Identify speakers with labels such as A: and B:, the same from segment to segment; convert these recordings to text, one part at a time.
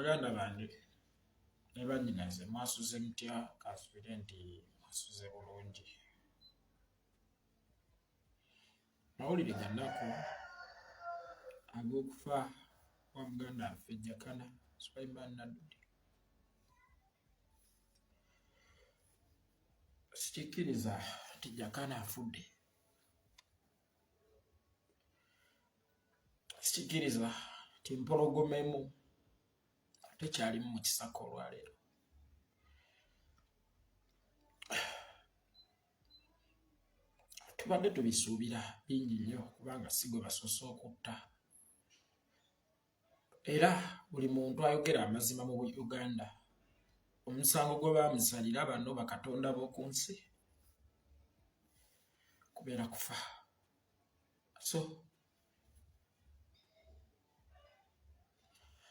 A: baganda bandi ne bannyinaze mwasuze mutya kasubire nti mwasuze bulungi. Mawulire gannako ag'okufa kwa muganda waffe Jakana Naduli. Sikikkiriza nti Jakana afudde. Sikikkiriza nti mpologomemu tekyalimu mu kisaka olwaleero. Tubadde tubisuubira bingi nnyo kubanga si gwe basoose okutta. Era buli muntu ayogera amazima mu Uganda. Omusango gwe baamusalira bano bakatonda b'oku nsi kubeera kufa. So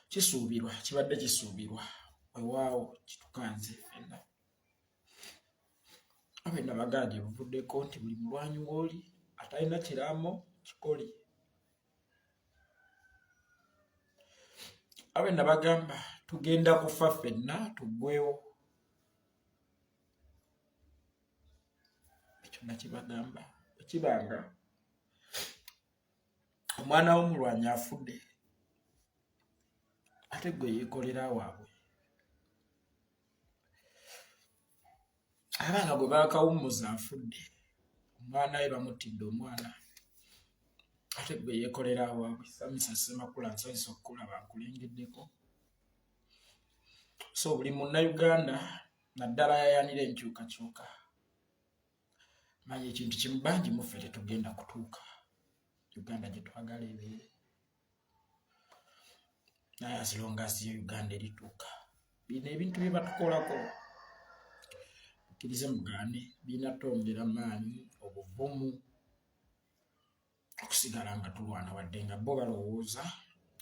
A: kisuubirwa, kibadde kisuubirwa, weewaawo kitukanze ffenna. Abenna bagambye buvuddeko nti buli mulwanyi w'oli atalina kiraamo kikoli. Abenna bagamba tugenda kufa ffenna tuggwewo. Ekyo nakibagamba ekibanga omwana w'omulwanyi afudde ate gwe yeekolera waabwe. Abanga gwe baakawummuza afudde, omwana we bamutidde omwana ate gwe yeekolera waabwe. Samisa Ssemakula nsanyusa okukulaba nkulengeddeko. So buli munnayuganda naddala yayanira enkyukakyuka manya ekintu kimu bangi muffe tetugenda kutuuka Uganda gye twagala ebeere. Naye as long as Uganda erituuka bino ebintu bye batukolako kkirize mugaane binatwongera maanyi obuvumu okusigala nga tulwana wadde nga bo balowooza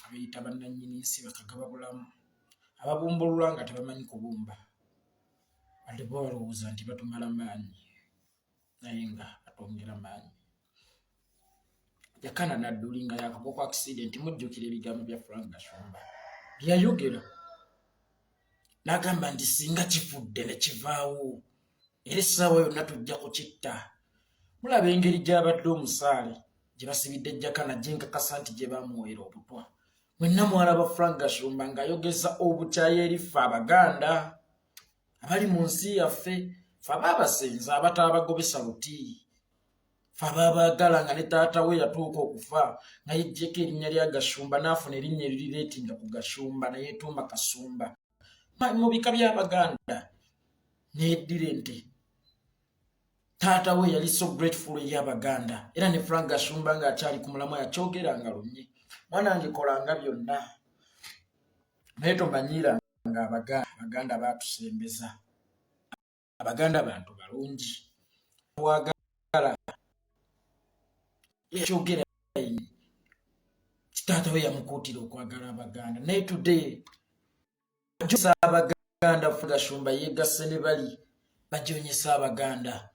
A: abayita bannannyini nsi bakagaba bulamu, ababumbulula nga tebamanyi kubumba wadde bo balowooza nti batumala maanyi naye nga batwongera maanyi. Jakana Naduli nga yakagwa ku accident mujjukira ebigambo bya Frank Gashumba byayogera n'agamba nti singa kifudde ne kivaawo era essaawa yonna tujja kukitta. Mulaba engeri gy'abadde omusaale gye basibidde Jakana gye nkakasa nti gye baamuweera obutwa. Mwenna mwalaba Frank Gashumba ng'ayogeza obukyayi eri ffe Abaganda abali mu nsi yaffe, ffe abaabasenza abataalabagobesa luti, ffe abaabaagala nga ne taata we yatuuka okufa nga yeggyeko erinnya lya Gashumba n'afuna erinnya eririreetinga ku Gashumba ne yeetuuma Kasumba. Mu bika by'Abaganda neddira nti taata we yali so grateful eri Abaganda era ne Frank Gashumba ng'akyali ku mulamwa yakyogeranga lunye. Mwanange kolanga byonna naye tomanyiira nga Abaganda baatusembeza. Abaganda bantu balungi wagala yakyogera taata we yamukuutira okwagala Abaganda. Naye today bajosa Abaganda Frank Gashumba yeegasse ne bali bajonyesa Abaganda.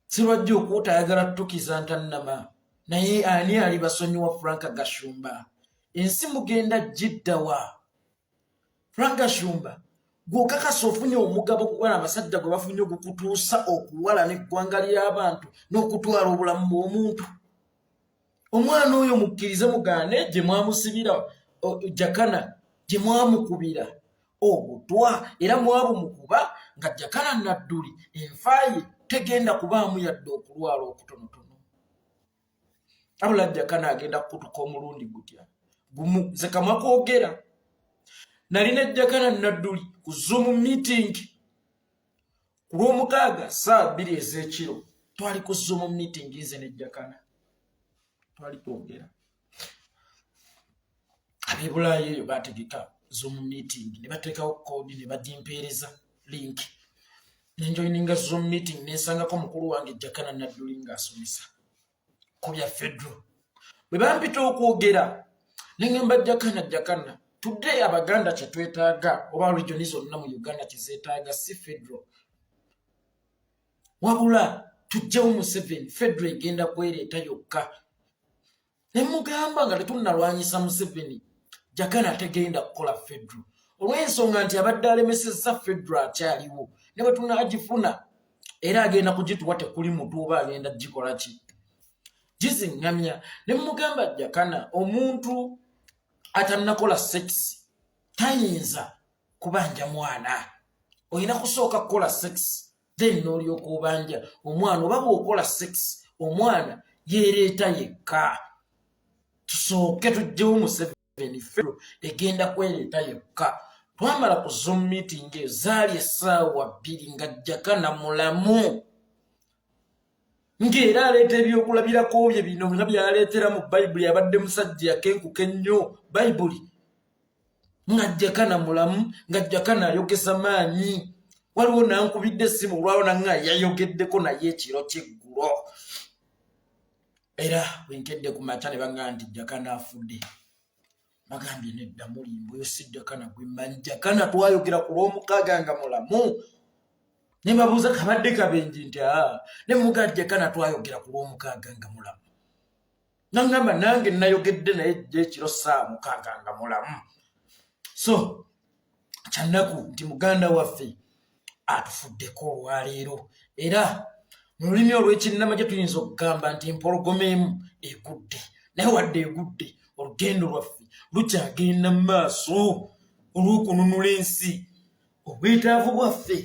A: Sibajja okuutayagala tutukiza ntannama naye ani ali basonyiwa Frank Gashumba? Ensi mugenda giddawa? Frank Gashumba gw'okakasa ofunye omugabo kukola abasajja gwe bafunye okukutuusa okuwala n'eggwanga ly'abantu n'okutwala obulamu bw'omuntu. Omwana oyo mukkirize mugaane gye mwamusibira Jakana gye mwamukubira obutwa era mwabumukuba nga Jakana Naduli enfaaye tegenda kubaamu yadde okulwala okutonotono. Abula Jakana agenda kukutuka omulundi gutya gumu. Nze kamwa kwogera nalina Jakana Naduli ku Zoom meeting ku Lwomukaaga saa 2 ez'ekiro. Twali ku Zoom meeting nze ne Jakana twali twogera. Ab'Ebulaaya eyo baategeka Zoom meeting ne bateekawo kkoodi ne bagimpeereza link. Nenjoyininga Zoom meeting nensangako mukulu wange Jakana Naduli ng'asomesa ku bya federal. Bwe bampita okwogera nengamba Jakana today Abaganda kye twetaaga oba regioni zonna mu Uganda kye zeetaaga si federal wabula tujjawo Museveni. Federal egenda kwereeta yokka. Ne mugamba nga tetunnalwanyisa Museveni Jakana tegenda kukola federal olw'ensonga nti abadde alemesezza federal akyaliwo ne bwe tunaagifuna era agenda kugituwa tekuli muntu oba agenda gikola ki giziŋŋamya ne mugamba Jakana omuntu atannakola sex tayinza kubanja mwana olina kusooka kukola sex then n'olyoka obanja omwana oba bw'okola sex omwana yeereeta yekka tusooke tujjewo Museveni federal egenda kwereeta yekka twamala ku Zoom meeting eyo zaali essaawa 2 nga Jakana mulamu ng'era aleeta ebyokulabirako bye bino nga byaleetera mu bayibuli abadde musajja yakenkuka ennyo bayibuli nga Jakana mulamu nga Jakana ayogesa maanyi waliwo nankubidde essimu olwawo nanga yayogeddeko naye ekiro kyeggulo era bwenkedde ku makya ne baŋŋamba nti Jakana afudde bagambye nedda mulimbo oyo si Jakana gwe mmanyi Jakana twayogera ku lw'omukaaga nga mulamu ne mbabuuza kabadde kabenji nti ne muga Jakana twayogera ku lw'omukaaga nga mulamu nangamba nange nayogedde naye ekiro saa 6 nga mulamu so kyannaku nti muganda waffe atufuddeko olwaleero era mu lulimi olw'ekinnamagye tuyinza okugamba nti empologoma emu egudde naye wadde egudde olugendo lwaffe lukyagenda mu maaso olw'okununula ensi obwetaavu bwaffe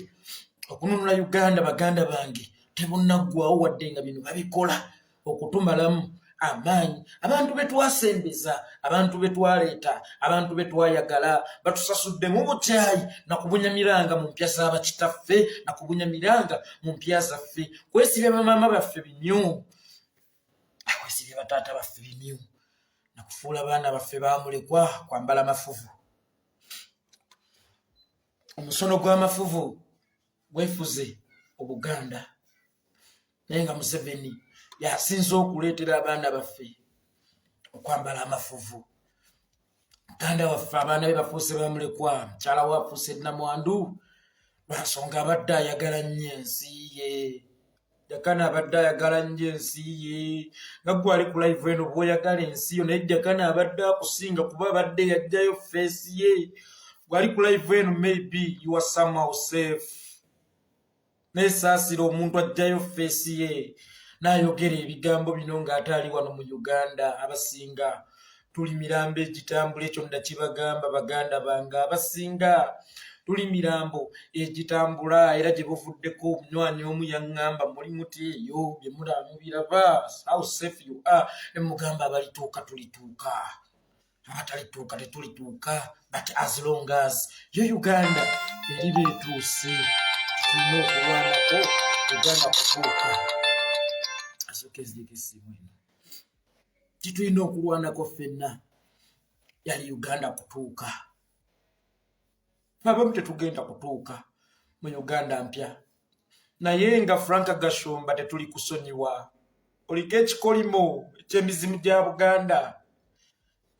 A: okununula Uganda baganda bange tebunaggwawo wadde nga bino babikola okutumalamu amaanyi abantu be twasembeza abantu be twaleeta abantu be twayagala batusasudde mu bukyayi nakubunyamiranga mu mpya z'abakitaffe nakubunyamiranga mu mpya zaffe kwesibya bamaama baffe bimyu kwesibya bataata baffe bimyu nakufuula baana baffe baamulekwa kwambala mafuvu omusono gw'amafuvu gwefuze Obuganda naye nga Museveni yasinza okuleetera abaana baffe okwambala amafuvu muganda waffe abaana be bafuuse bamulekwa mukyala we afuuse nnamwandu lwansonga abadde ayagala nnyo ensi ye Jakana abadde ayagala nnyo ensi ye nga gwe ali ku live eno bw'oyagala ensi yo naye Jakana abadde akusinga kuba abadde yajjayo feesi ye gwali ku live eno maybe you are somehow safe nesaasira omuntu ajjayo feesi ye n'ayogera ebigambo bino ng'ate ali wano mu Uganda abasinga tuli mirambo egitambula ekyo ndakibagamba baganda bange abasinga tuli mirambo egitambula era gye buvuddeko omunywanyi omu yaŋŋamba muli muti eyo bye mulamubiraba how safe you are ne mugamba abalituuka tulituuka abatalituuka tetulituuka but as long as yo Uganda eri beetuuse tulina okulwanako Uganda kutuuka titulina okulwanako ffenna yali Uganda kutuuka abamu tetugenda kutuuka mu Uganda mpya naye nga Frank Gashumba tetuli kusonyiwa oliko ekikolimo ky'emizimu gya Buganda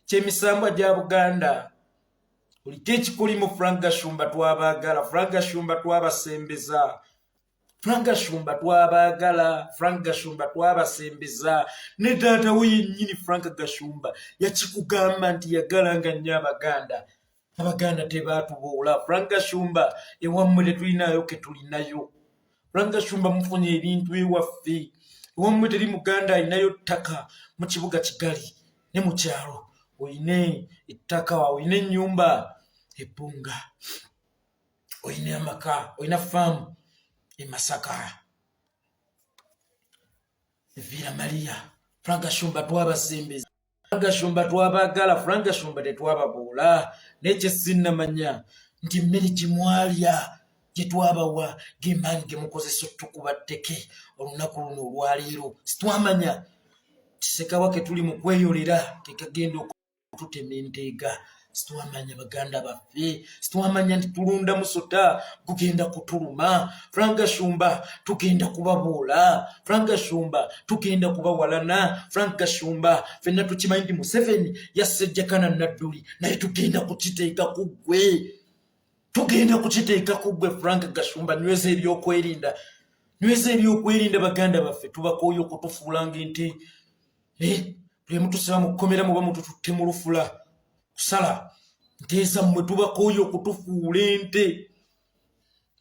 A: ky'emisambwa gya Buganda oliko ekikolimo Frank Gashumba twabaagala Frank Gashumba twabasembeza Frank Gashumba twabagala Frank Gashumba twabasembeza ne taata we yennyini Frank Gashumba yakikugamba nti yagalanga nnyo abaganda tebaatuboola Frank Gashumba ewammwe tetulinayo ke tulinayo Frank Gashumba mufunye ebintu ewaffe ewammwe teri Muganda alinayo ttaka mu kibuga Kigali ne mu kyalo oyine ettaka oyine ennyumba Ebunga oyine amaka oyina faamu Masaka Vira Maria Frank Gashumba twabasembeza Frank Gashumba twabagala Frank Gashumba tetwababoola n'ekye sinnamanya nti mmere gimwalya gye twabawa gemaanyi ge mukozesa otukuba tteke olunaku luno olwaleero sitwamanya kisekawa ke tuli mu kweyolera ke kagenda okututema enteega situamanya baganda baffe situamanya nti tulunda musota gugenda kutuluma Frank Gashumba tugenda kubaboola Frank Gashumba tugenda kubawalana Frank Gashumba fenna tukimanyi nti Museveni yasse Jakana Naduli naye tugenda kukiteeka ku ggwe Frank Gashumba nyweza ebyokwerinda baganda baffe tubakooye okutufuula ng'ente buli mutusiba mu kkomera muba mutututte mu lufula kusala nteza mmwe tubakoyo okutufuula ente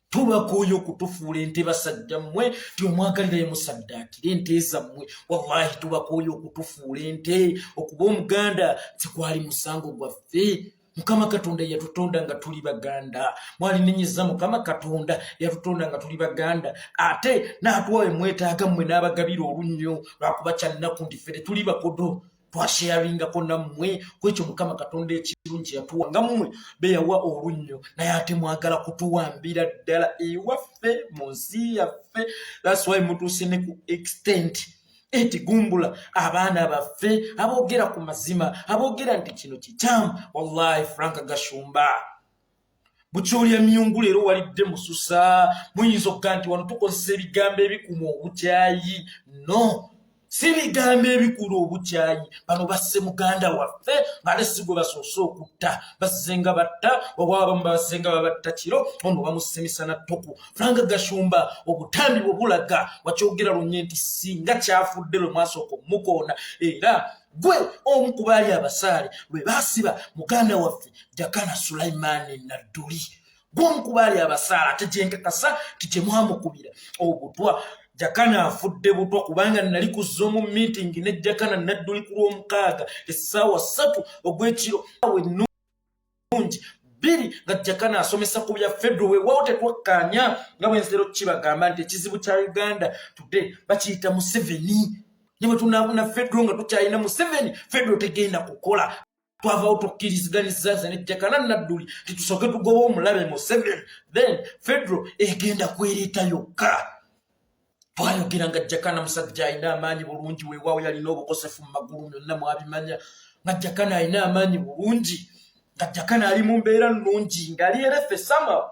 A: tubakoyo okutufuula ente basajja mmwe tyomwagalira yemusaddaakira ente zammwe wallahi tubakoyo okutufuula ente okuba omuganda sikwali musango gwaffe Mukama Katonda yatutonda nga tuli baganda mwalinenyeza Mukama Katonda yatutonda nga tuli baganda ate n'atuwawe mwetaaga mmwe n'abagabira olunnyo lwakuba kyannaku ndi ffe tuli bakodo twasharingako nammwe kwekyo Mukama Katonda ekirungi yatuwa nga mmwe beyawa olunnyo naye ate mwagala kutuwambira ddala ewaffe mu nsi yaffe. That's why mutuuse ne ku extent etigumbula abaana baffe aboogera ku mazima aboogera nti kino kikyamu. Wallahi Frank Gashumba bukyolya myungu leero walidde mususa muyinza okuga nti wano tukozesa ebigambo ebikuma obukyayi. No, si bigambo ebikula obukyayi. Bano basse muganda waffe ng'ate si gwe basoose okutta basenga batta oba abamu basenga babatta kiro ono bamusemisa na ttoko. Frank Gashumba obutambi bwe bulaga wakyogera lunye nti singa kyafudde lwe mwasooka omukoona era gwe omu ku baali abasaale lwe baasiba muganda waffe Jakana Sulaiman Naduli gw'omu ku baali abasaale ate gyenkakasa ti gye mwamukubira obutwa. Jakana afudde butwa kubanga nali kuzza mu meeting ne Jakana Naduli ku Lwomukaaga essaawa 3 ogw'ekiro awe nungi biri nga Jakana asomesa ku bya federal weewaawo tetwakkaanya nga bwensero kibagamba nti ekizibu kya Uganda today bakiyita Museveni. Ne bwe tunaabuna federal nga tukyalina Museveni federal tegenda kukola. Twavaawo tukkiriziganyiza ne Jakana Naduli titusooke tugoba omulabe Museveni then federal egenda kwereeta yokka. Twayogera nga Jakana musajja alina amaanyi bulungi weewaawo yalina obukosefu mu magulu byonna mwabimanya nga Jakana alina amaanyi bulungi nga Jakana ali mu mbeera nnungi ng'ali ereffe sama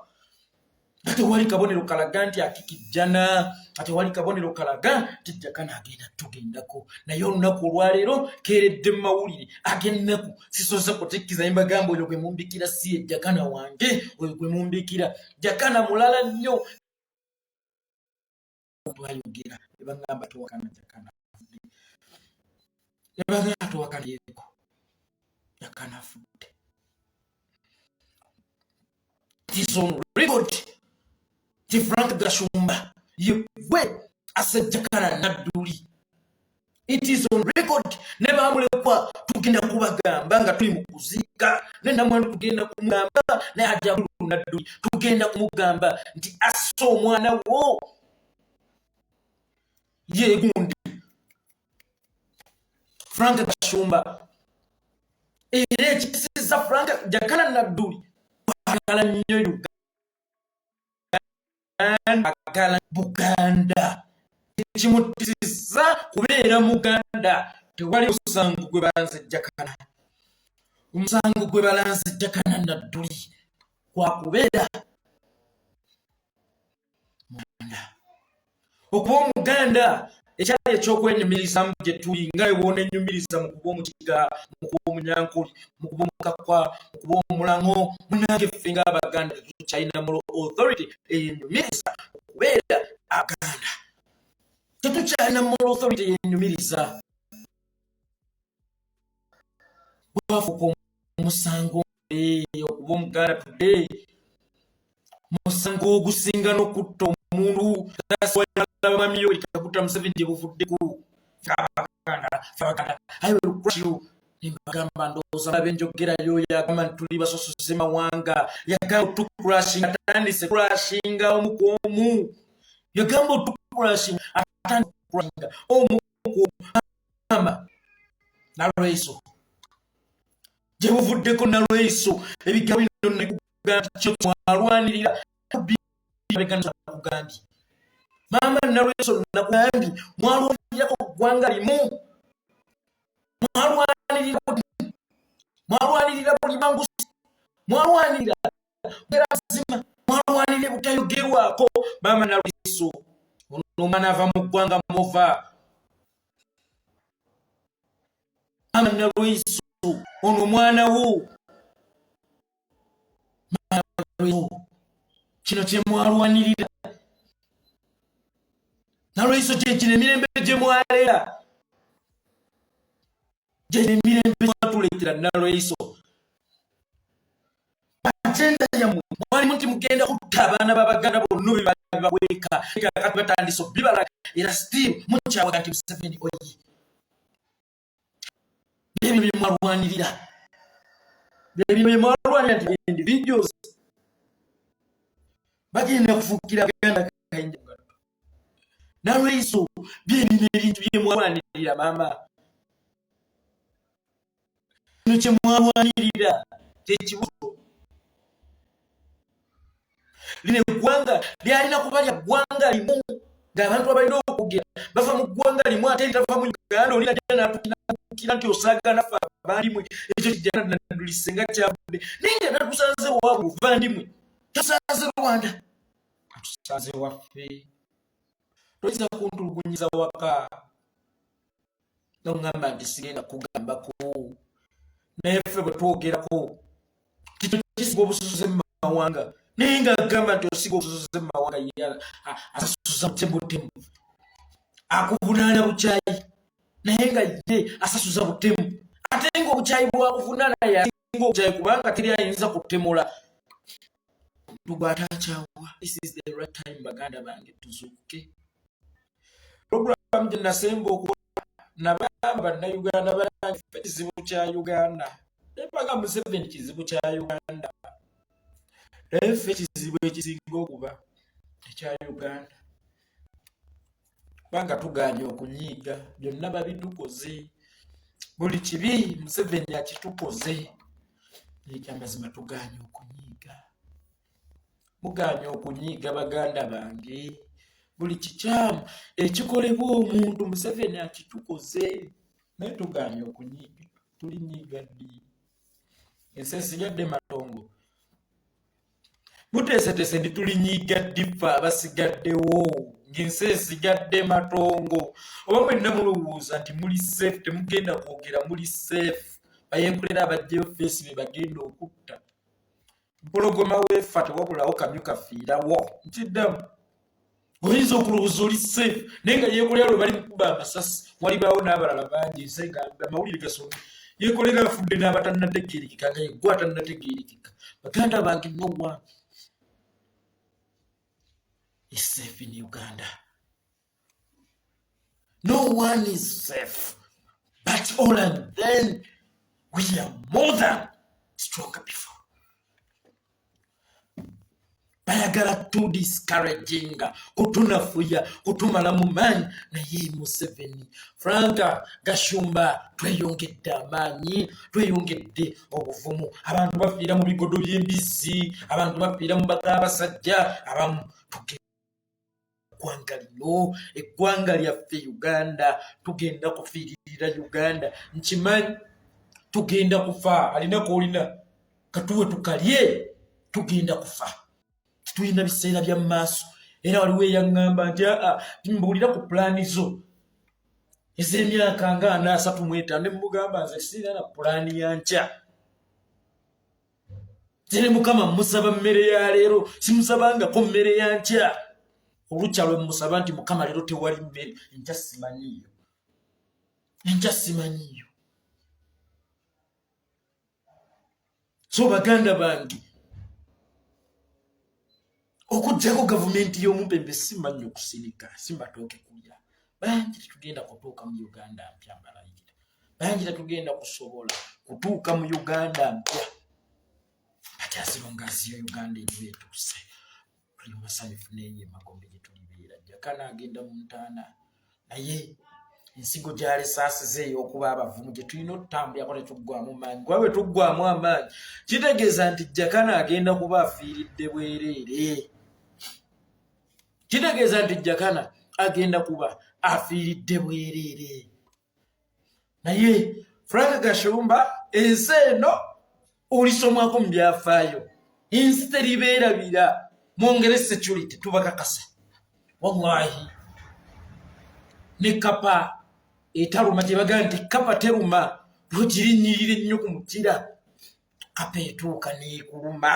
A: nga tewali kabonero kalaga nti akikijjana nga tewali kabonero kalaga nti Jakana agenda tugendako. Naye olunaku olwaleero keeredde mu mawulire ag'ennaku sisoose kutikkiza mbagamba oyo gwe mumbikira si ye Jakana wange oyo gwe mumbikira Jakana mulala nnyo. Twayogera ebagamba tuwakana Jakana ebagamba tuwakana yeko Jakana afudde. It is on record ti Frank Gashumba yegwe asa Jakana Naduli. It is on record ne bamulekwa tugenda kubagamba nga tuli mu kuziika ne namwandu tugenda kumugamba ne Ajabu Naduli tugenda kumugamba nti asso omwana wo ye gundi Frank Gashumba era ekisiza Frank Jakana Naduli agala nnyo agala Buganda ekimutisiza kubeera muganda. Tewali musango gwe balanze Jakana, omusango gwe balanze Jakana Naduli gwakubeera muganda. Okuba omuganda ekyali ekyokwenyumirizamu gye tuli nga ewona ennyumiriza mu kuba omukiga mu kuba omunyankuli mu kuba omukakwa mu kuba omulango munange ffe ng'abaganda tetukyalina moral authority eyenyumiriza okubeera aganda. Tetukyalina moral authority eyenyumiriza. Bwafuuka omusango okuba omuganda today musango ogusinga n'okutta omuntu. That's why Mamiyo ikakuta Museveni buvuddeku abaganda I will crush you. Nimbagamba ndowooza abenjogerayo yagamba nti tuli basosoze mawanga yagamba tukurashinga atandise kurashinga omu ku omu yagamba tukurashinga atandise kurashinga omu ku omu nalweso gye buvuddeko nalweso ebigambo bino nekugamba kyo mwalwanirira abeganda kugambye mama nalweso nakugambye mwalwanirira ggwanga limu mwalwanirira buli bangusi mwalwanirira berazima mwalwanirira butayogerwako mama nalweso ono omwana ava mu ggwanga mova mama nalweso ono omwana wo mama nalweso kino kye mwalwanirira nalweso kyekino emirembe gye mwaleera gye emirembe mwatuleetera nalweso yammwe mwali muti mugenda kutta abaana b'Abaganda bonna baweeka kakati batandise bibala era still mukyawaga nti Museveni oyi bebino bye mwalwanirira nti individuals bagenda kufuukira Baganda kayinja nalweiso byebino ebintu bye mwalwanirira maama bino kye mwalwanirira tekibuzo lino eggwanga lyalina kuba lya ggwanga limu ng'abantu abalina okugera bava mu ggwanga limu ate litava mu Uganda oli najja n'atukira nti osaagana ffe abandimwe ekyo kijjana Naduli senga kyavudde naye nga natusanze waabwe buvandimwe tusanze Rwanda tusanze waffe toyinza kuntulugunyiza waka n'oŋŋamba nti sigenda kugambako naye ffe bwe twogerako kito kisiga obususuze mu mawanga naye ng'agamba nti osiga obususuze mu mawanga ye asasuza butemu akuvunaana bukyayi naye nga ye asasuza butemu ate nga obukyayi bwakuvunaana yasinga obukyayi kubanga teri ayinza kutemula tugwatakyawa. This is the right time Baganda bange tuzuuke. Program gye nasemba okukola nabagamba bannayuganda balange ffe kizibu kya Uganda empaga Museveni kizibu kya Uganda naye ffe kizibu ekisinga okuba ekya Uganda kubanga tuganye okunyiiga byonna babitukoze buli kibi Museveni akitukoze ekyamazima tuganye okunyiiga muganye okunyiiga Baganda bange buli kikyamu ekikolebwa omuntu Museveni akitukoze naye tuganye okunyiiga tulinyiiga ddi ensi esigadde matongo muteeseteese ndi tulinyiiga ddi ffe abasigaddewo ng'ensi esigadde matongo oba mwenna mulowooza nti muli safe temugenda kwogera muli safe bayenkolera abajjeyo feesi be bagenda okutta mpologoma weefa tewabulawo kamyu kafiirawo nkiddamu oyinza okulowooza oli safe naye nga Yekolera lwe bali mukuba amasasi walibaawo n'abalala bangi ensenga amawulire gasomye Yekolera afudde n'abatannategeerekeka nga yeggwe atannategeerekeka Baganda bange no one is safe in Uganda. No one is safe. But all and then we are more than stronger before. Bayagala tu discouraging kutunafuya kutumala mu maanyi naye Museveni Franka Gashumba tweyongedde amaanyi tweyongedde obuvumu abantu bafiira mu bigodo by'embizzi abantu bafiira mu baka abasajja abamu eggwanga lyaffe Uganda tugenda kufiiririra Uganda nkimanyi tugenda kufa alina koolina katuwe tukalye tugenda kufa tulina biseera bya maaso era waliwo eyaŋŋamba nti mbuulira ku pulaani zo ez'emyaka nga 35 ne mugamba nze sirina na pulaani ya nkya tere Mukama musaba mmere ya leero simusabangako mmere ya nkya olukya lwe musaba nti Mukama leero tewali mmere enkya simanyiyo so Baganda bange okujjako gavumenti y'omupembe simanyi okusirika simbatooke kulya bangi tetugenda kutuuka mu Uganda mpya mbalayira bangi tetugenda kusobola kutuuka mu Uganda mpya bakyazirongasiyo Uganda eriwo etuuse tuli basanyufu neyo emagombe gye tulibeera Jakana agenda mu ntaana naye ensigo gyalese asizeeyo okuba abavumu gye tulina otutambulirako ne tuggwamu maanyi kuba bwe tuggwamu amaanyi kitegeeza nti Jakana agenda kuba afiiridde bwereere kitegeeza nti Jakana agenda kuba afiiridde bwereere naye Frank Gashumba ensi eno olisomwako mu byafaayo ensi teribeerabira mwongere security tubakakasa wallahi ne kapa etaluma gye bagamba nti kapa teruma lwogirinyirira ennyo ku mukira kapa etuuka neekuluma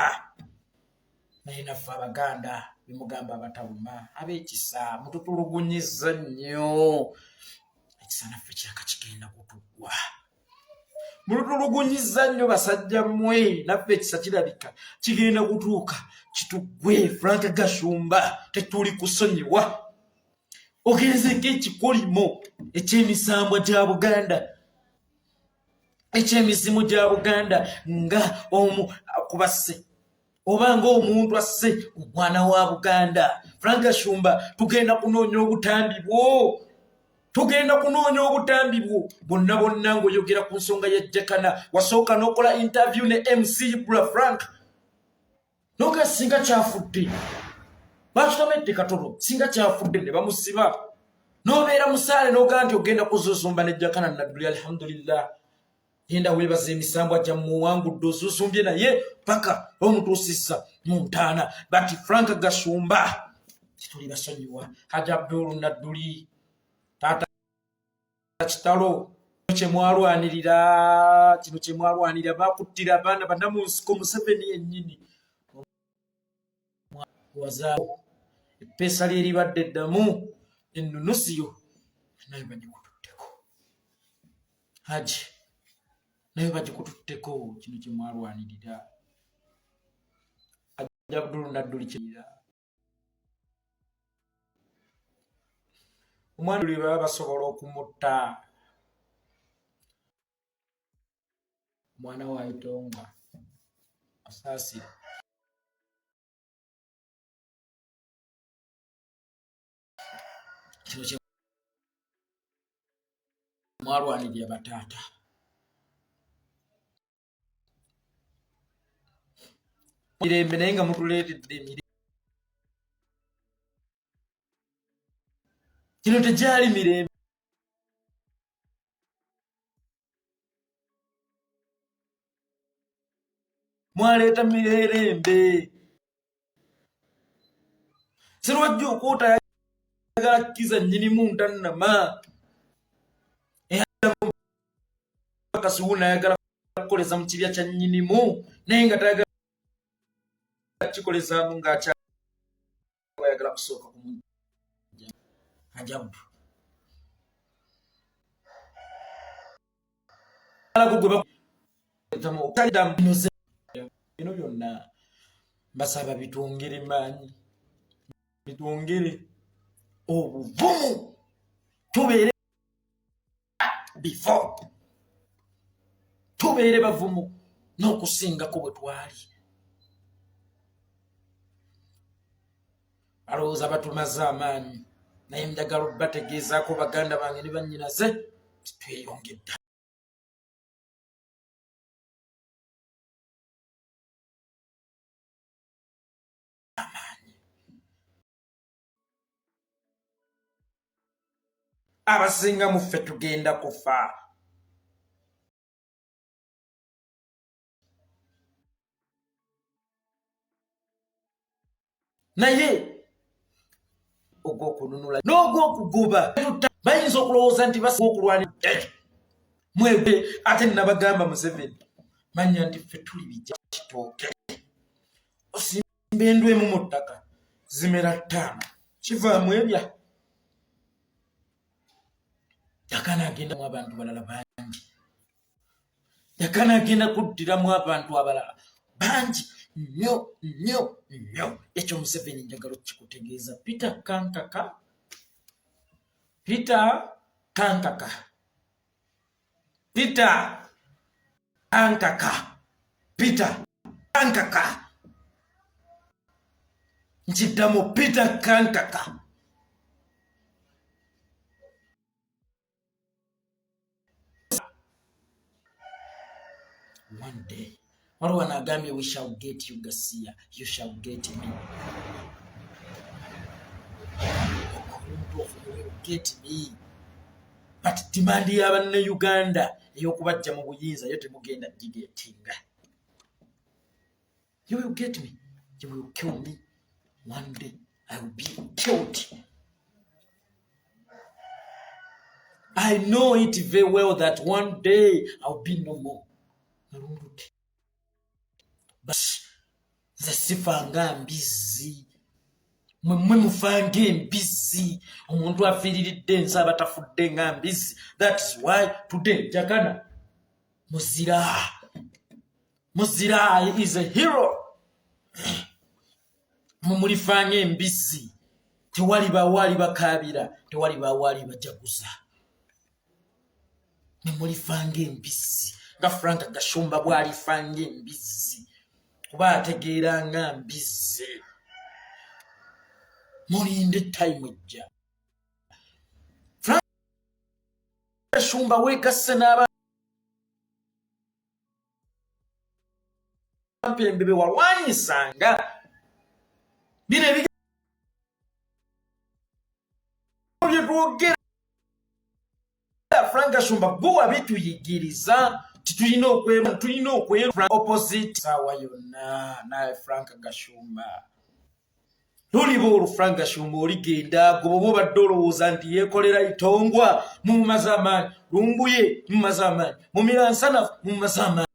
A: naye naffe Abaganda bimugamba abataluma ab'ekisa mututulugunyiza nnyo ekisa naffe kyaka kigenda kutuggwa mulutulugunyiza nnyo basajja mmwe naffe ekisa kirabika kigenda kutuuka kitugwe. Frank Gashumba tetuli kusonyiwa. Ogezeko ekikolimo eky'emisambwa gya Buganda, eky'emizimu gya Buganda nga omu akubasse oba ng'omuntu asse omwana wa Buganda. Frank Gashumba tugenda kunoonya obutambi bwo, tugenda kunoonya obutambi bwo. Bonna ng'oyogera ku nsonga ya Jakana wasooka n'okola interview ne MC Bula Frank noga singa kyafudde bakitomedde katono, singa kyafudde ne bamusiba n'obeera musaale n'ogaa nti ogenda kuzuzumba ne Jakana Naduli. Alhamdulillah, yenda weebaza emisambwa gya muwangudde ozuzumbye naye paka omutuusisa mu ntaana. Bati Frank Gashumba tituli basonyiwa. Haji Abdul Naduli taata kitalo kyemwalwanirira, kino kyemwalwanirira bakuttira abaana bannamunsiko Museveni yennyini wazaawo eppeesa lyeribadde eddamu ennunusiyo nayo bagikututteko. Haji nayo bagikututteko, kino kyemwalwanirira. Haji Abdul Naduli kyira omwana oli baba basobola okumutta mwana wa Itonga asaasira kino kyemwalwanirira bataata. Mirembe naye nga mutuleetedde emirembe. Kino tegyali mirembe. Mwaleeta mirembe. Sirwajja okuuta yagala kkiza nnyinimu ntannama. Kasuuna yagala kukoleza mu kibya kya nnyinimu naye nga tayagala kikolezaamu ng'akyayagala kusooka ku muntu. Ajabu. Bino byonna mbasaba bitwongere maanyi, bitwongere obuvumu, tubeere before tubeere bavumu n'okusingako bwe twali. Balowooza batumaze amaanyi naye njagala bategeezaako baganda bange ne bannyinaze tweyongedde amaanyi. Abasinga mu ffe tugenda kufa. Naye ogw'okununula n'ogw'okugoba bayinza okulowooza nti basinga okulwanidde mwebwe. Ate nabagamba Museveni manya nti ffe tuli bijja kitooke. Osimba endwa emu mu ttaka zimera ttaano kivaamu ebya. Jakana agendamu abantu balala bangi. Jakana agenda kuddiramu abantu abalala bangi nnyo nnyo nnyo. Ekyo Museveni njagala okikutegeeza. Peter Kankaka, Peter Kankaka, Peter Kankaka, Peter Kankaka, nkiddamu Peter Kankaka. One day waliwo anagambye we shall get you Gasia, you shall get me. You get me. But demand y'abanne Uganda ey'okubajja mu buyinza yo temugenda gigetinga. You will get me. You will kill me. One day I will be killed. I know it very well that one day I'll be no more. But the sifanga mbizi. Mwe mufange embizi. Omuntu afiriridde nsaba tafudde nga mbizi. That is why today Jakana Muzira is a hero. Mumulifanga embisi. Tewali bawali bakabira, tewali bawali bajaguza. Mumulifanga embisi. Nga Frank Gashumba bwali fanga embisi. Kuba ategeeranga mbisi. Mulinde time ejja. Frank Gashumba wegasse n'aba mpembebe walwanyisanga. Bine byetwogera Frank Gashumba buwa bituyigiriza tulina okwera opposite sawa yonna naye Frank Gashumba tulibo Frank Gashumba oligenda gobo badde olowooza nti yekolera itongwa mu mazama lumbuye mu mazama mu miransana mu mazama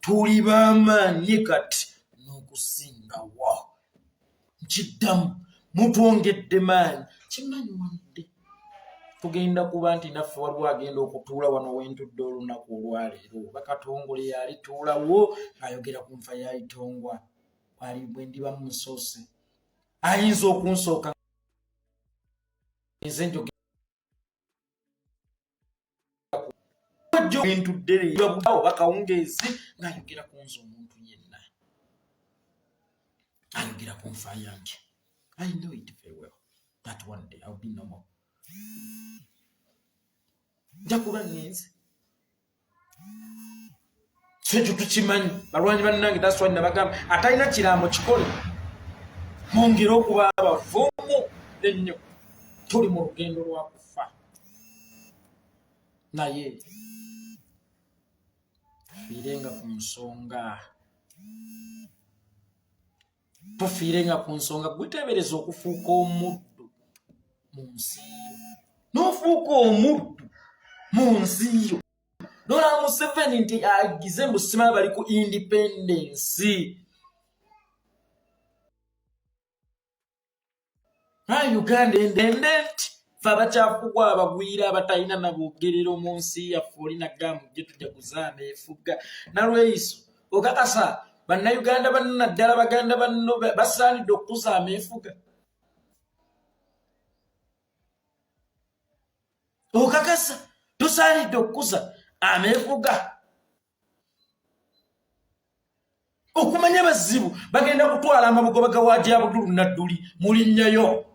A: tuli bamaanyi kati n'okusingawo kiddamu mutwongedde maanyi kimanyi wadde tugenda kuba nti naffe waliwo agenda okutuula wano wentudde olunaku olwaleero bakatongole yalituulawo ayogera ku nfa yayitongwa wali bwe ndiba mu musoose ayinza okunsooka nze njogera wentudde leero bakawungeezi ng'ayogera ku nze omuntu yenna ayogera ku nfa yange. I know it very well that one day I'll be no more. Jakuba ngenze sekyo tukimanyi balwanyi bannange that's why nabagamba atalina kirambo kikole mwongere okuba abavumu ennyo tuli mu lugendo lwa kufa naye tufiirenga ku nsonga tufiirenga ku nsonga gweteebereza okufuuka omuddu mu nsi n'ofuuka omuddu mu nsi yo nola Museveni nti agize mbusima bali ku independence Uganda independent fa bakyafugwa abagwira abatalina nabogerero mu nsi yaffe olinagamba gye tujja kuzaama efuga nalweiso okakasa bannayuganda banno naddala baganda banno basaanidde okuzaama efuga okakasa tusaanidde okuza ameefuga okumanya bazibu bagenda kutwala amabugo bagawaji Abdul Naduli mulinnyayo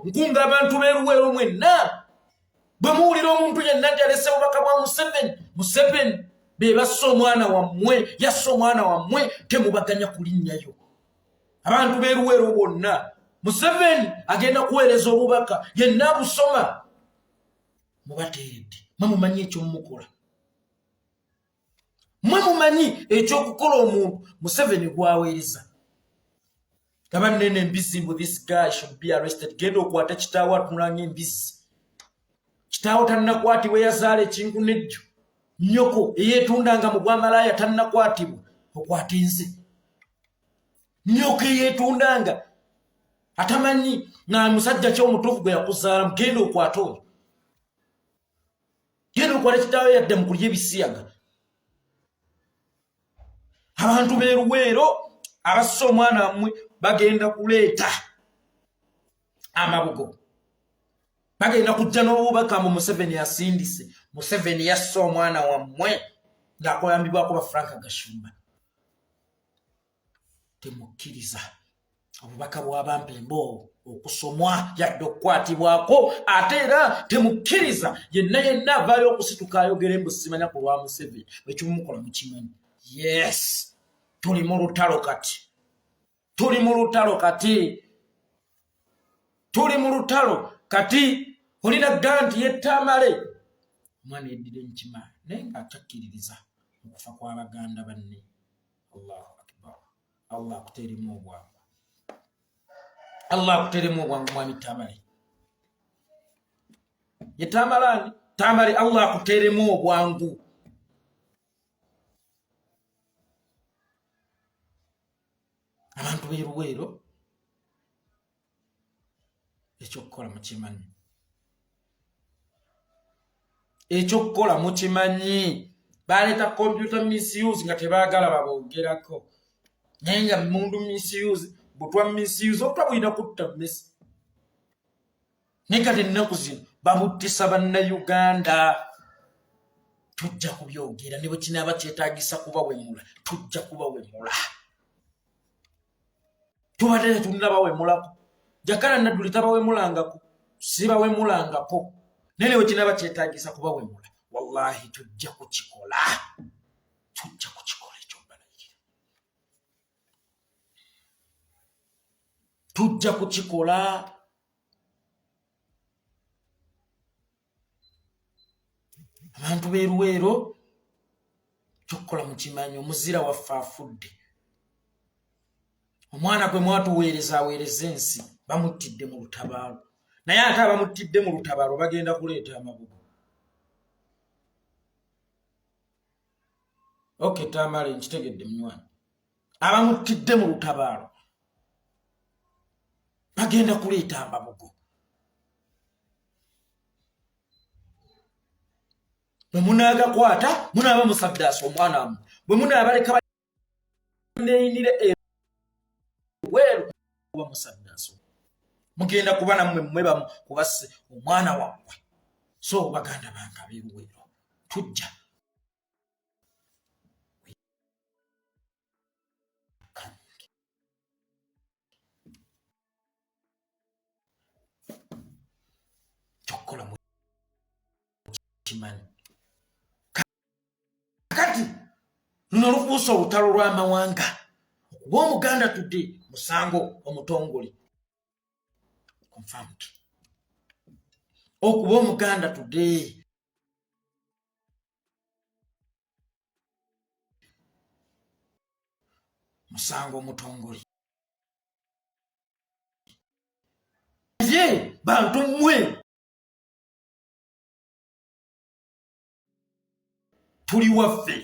A: nkunga abantu beeruweero mwenna bwe muwulira omuntu yenna nti alese obubaka bwa Museveni be bassa omwana wammwe yassa omwana wammwe temubaganya kulinnyayo abantu beeruweero bonna Museveni agenda kuweereza obubaka yenna busoma mubateeredde mwemumanyi ekyomumukola mwemumanyi ekyokukola omuntu Museveni gwaweereza tabanene embizimbu this guy should be arrested genda okwata kitaawo atunulanga embizi kitaawo tannakwatibwa yazaala ekinku nejjo nnyoko eyeetundanga mu bwamalaaya tannakwatibwa okwata enze nnyoko eyeetundanga atamanyi nga musajja ky'omutuufu gwe yakuzaala genda okwata oyo genda okwata kitaawo yadde mu kulya ebisiyaga abantu beeruweero abassa omwana wammwe bagenda kuleeta amabugo bagenda kujja n'obubaka mu Museveni asindise Museveni yassa omwana wammwe ng'akoyambibwako ba Frank Gashumba temukkiriza obubaka bw'abampembe okusomwa yadde okukwatibwako ate era temukkiriza yenna avaayo okusituka ayogera embusimanya ku lwa Museveni bwekimumukola mukimanyi yes tuli mu lutalo kati olina ganti yettamale omwana yeddira enkima naye ng'atakkiririza okufa kw'abaganda banne Allahu akbar Allah akuteeremu obwangu mwami Tamale ye Tamale Allah akuteeremu obwangu abantu beeruweero ekyokukola mukimanyi ekyokukola mukimanyi baleeta computer misuse nga tebaagala baboogerako naye nga mundu misuse butwa misuse obutwa bulina kutta mmesi naye kati ennaku zino babuttisa bannayuganda tujja kubyogera ne bwe kinaaba kyetaagisa kubawemula tujja kubawemula tubadde tetunnabawemulako Jakana Naduli tabawemulangako sibawemulangako naye ne bwe kinaaba kyetaagisa kubawemula wallahi tujja kukikola ekyo mbalayira tujja kukikola abantu beeruweero kyokkola mukimanyi omuzira waffe afudde omwana gwe mwatuweereza aweereza ensi bamuttidde mu lutabaalo naye ate abamuttidde mu lutabaalo bagenda kuleeta amabugo tamale nkitegedde munywanyi abamuttidde mu lutabaalo bagenda kuleeta amabugo bwe munaagakwata munaaba musaddaasa omwana wamu bwe munaabaleka baneyinire weeru kuba musaddaasa mugenda kuba nammwe mmwe bamu kubasse omwana wammwe so baganda bange abeeruweero tujja kyokkola mukimanyi kati luno lufuusa olutalo lw'amawanga okuba omuganda tudde musango omutongole confirmed okuba omuganda tudde musango omutongole ye bantu mmwe tuli waffe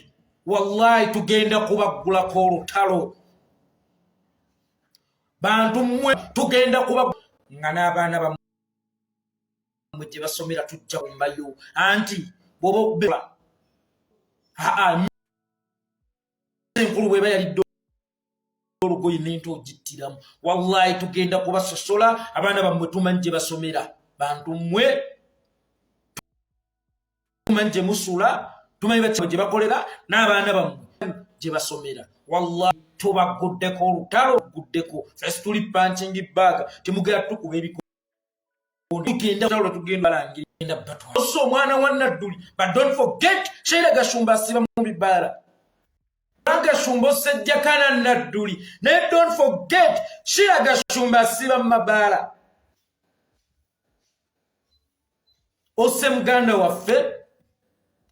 A: wallahi tugenda kubaggulako olutalo bantu mmwe tugenda kuba nga n'abaana bammwe gye basomera tujja kumbayo anti bw'oba okubeba enkulu bw'eba yalidde olugoyi n'ente ogittiramu wallahi tugenda kubasosola abaana bammwe tumanyi gye basomera bantu mmwe tumanyi gye musula tumanyi gye bakolera n'abaana bammwe gye basomera wallahi tubaguddeko olutalo guddeko fesi tuli punching bag temugera tukuba ebikondo tugenda balangira batwa so omwana wa Naduli but don't forget Sheila Gashumba asiba mu bibaala Gashumba Jakana Naduli naye don't forget Sheila Gashumba asiba mu mabaala ose muganda waffe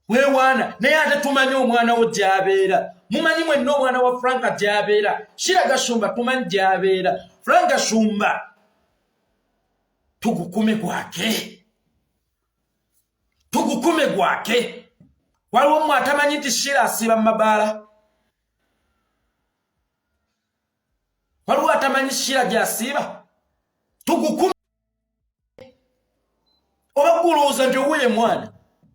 A: weewaana naye ate tumanyi omwana wo gy'abeera mumanyi mwenna omwana wa Franka gy'abeera Sheila Gashumba tumanyi gy'abeera Frank Gashumba tugukume gwake waliwo omu atamanyi nti Sheila asiba mu mabaala waliwo atamanyi Sheila gy'asiba tugukume oba gulowooza nti owuye mwana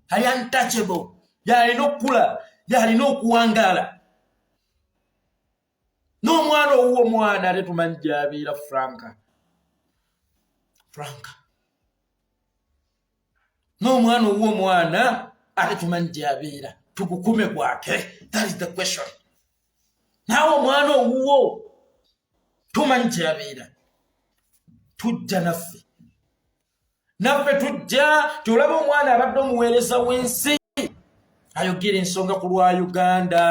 A: ali untouchable yalina okukula yalina okuwangaala n'omwana owuwo omwana ate tumanyi gy'abeera Franka n'omwana owuwo omwana ate tumanyi gy'abeera tugukume gwake that is the question naawe omwana owuwo tumanyi gy'abeera tujja naffe tujja tyolaba omwana abadde omuweereza w'ensi ayogera ensonga ku lwa Uganda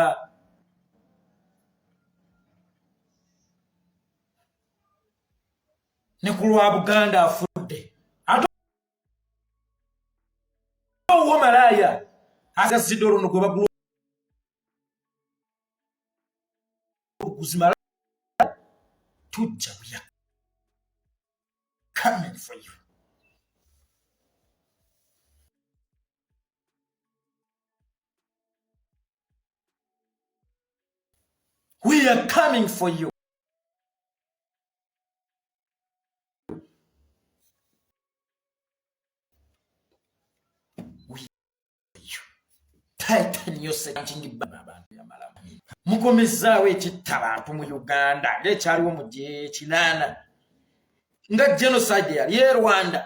A: ne ku lwa Buganda afudde ate owuwo malaaya agazidde olwo gwe bagula okuzimala tujja buya coming for you we are coming for you tighten your searching baba yamala mukomezaawo ekitta abantu mu Uganda ng'ekyaliwo mu kinana nga genocide yali ye Rwanda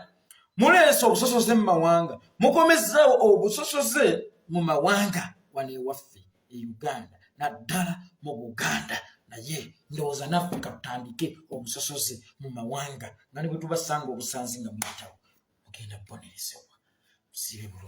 A: muleese obusosoze mu mawanga mukomezaawo obusosoze mu mawanga wane waffe e Uganda naddala mu Buganda naye ndowooza n'Afrika tutandike obusosoze mu mawanga nga ne bwe tubasanga obusanzi nga muyitawo mugenda kubonerezebwa sibe bulungi